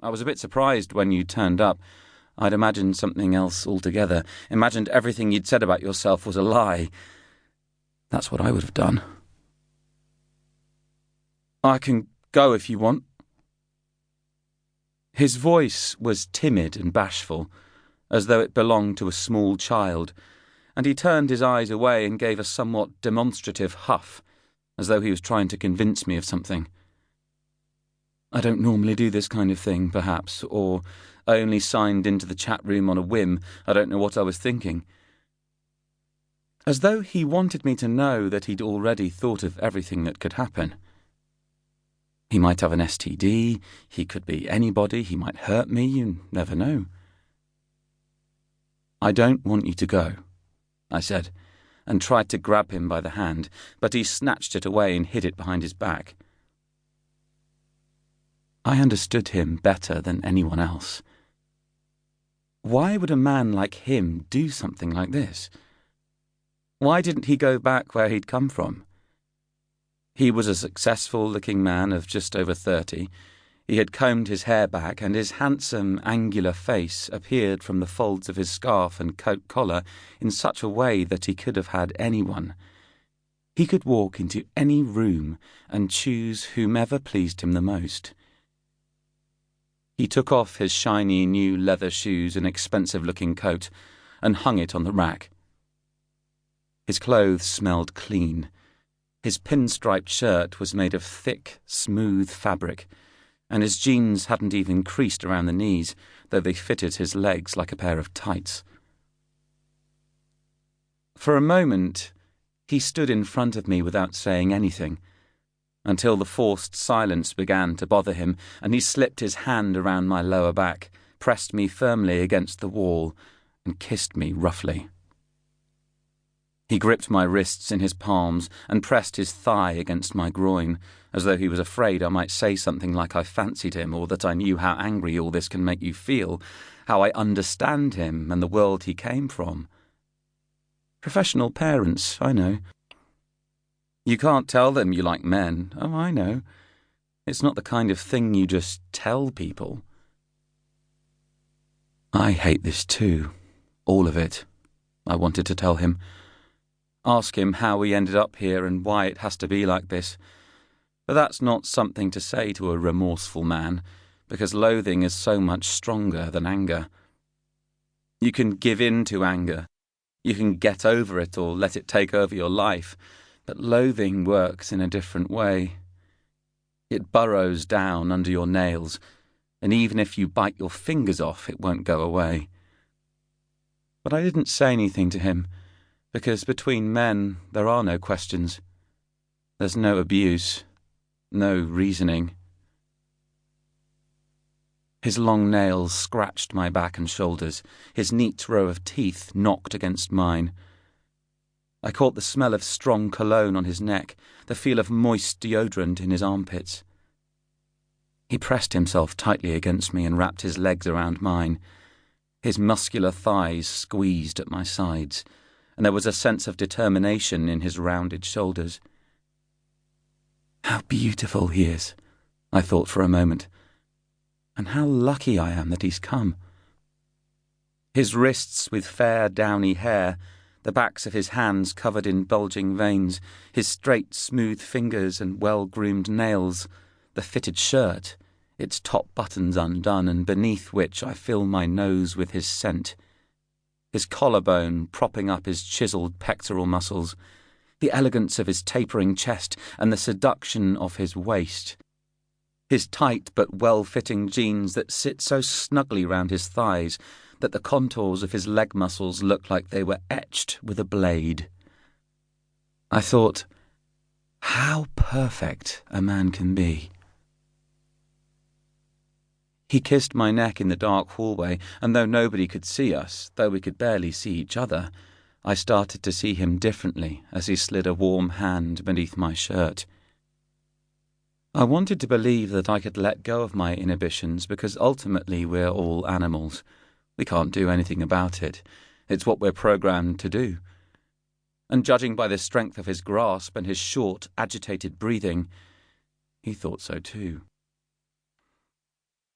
I was a bit surprised when you turned up. I'd imagined something else altogether, imagined everything you'd said about yourself was a lie. That's what I would have done. I can go if you want. His voice was timid and bashful, as though it belonged to a small child, and he turned his eyes away and gave a somewhat demonstrative huff, as though he was trying to convince me of something. I don't normally do this kind of thing, perhaps, or I only signed into the chat room on a whim. I don't know what I was thinking. As though he wanted me to know that he'd already thought of everything that could happen. He might have an STD, he could be anybody, he might hurt me, you never know. I don't want you to go, I said, and tried to grab him by the hand, but he snatched it away and hid it behind his back. I understood him better than anyone else. Why would a man like him do something like this? Why didn't he go back where he'd come from? He was a successful-looking man of just over 30. He had combed his hair back, and his handsome, angular face appeared from the folds of his scarf and coat collar in such a way that he could have had anyone. He could walk into any room and choose whomever pleased him the most. He took off his shiny new leather shoes and expensive-looking coat and hung it on the rack. His clothes smelled clean. His pinstriped shirt was made of thick, smooth fabric, and his jeans hadn't even creased around the knees, though they fitted his legs like a pair of tights. For a moment, he stood in front of me without saying anything, until the forced silence began to bother him, and he slipped his hand around my lower back, pressed me firmly against the wall, and kissed me roughly. He gripped my wrists in his palms and pressed his thigh against my groin, as though he was afraid I might say something like I fancied him, or that I knew how angry all this can make you feel, how I understand him and the world he came from. Professional parents, I know. You can't tell them you like men. Oh, I know. It's not the kind of thing you just tell people. I hate this too. All of it. I wanted to tell him. Ask him how we ended up here and why it has to be like this. But that's not something to say to a remorseful man, because loathing is so much stronger than anger. You can give in to anger. You can get over it or let it take over your life, but loathing works in a different way. It burrows down under your nails, and even if you bite your fingers off, it won't go away. But I didn't say anything to him, because between men there are no questions. There's no abuse, no reasoning. His long nails scratched my back and shoulders. His neat row of teeth knocked against mine. I caught the smell of strong cologne on his neck, the feel of moist deodorant in his armpits. He pressed himself tightly against me and wrapped his legs around mine. His muscular thighs squeezed at my sides, and there was a sense of determination in his rounded shoulders. How beautiful he is, I thought for a moment, and how lucky I am that he's come. His wrists with fair downy hair, the backs of his hands covered in bulging veins, his straight smooth fingers and well-groomed nails, the fitted shirt, its top buttons undone and beneath which I fill my nose with his scent, his collarbone propping up his chiselled pectoral muscles, the elegance of his tapering chest and the seduction of his waist, his tight but well-fitting jeans that sit so snugly round his thighs that the contours of his leg muscles look like they were etched with a blade. I thought, how perfect a man can be. He kissed my neck in the dark hallway, and though nobody could see us, though we could barely see each other, I started to see him differently as he slid a warm hand beneath my shirt. I wanted to believe that I could let go of my inhibitions because ultimately we're all animals. We can't do anything about it. It's what we're programmed to do. And judging by the strength of his grasp and his short, agitated breathing, he thought so too.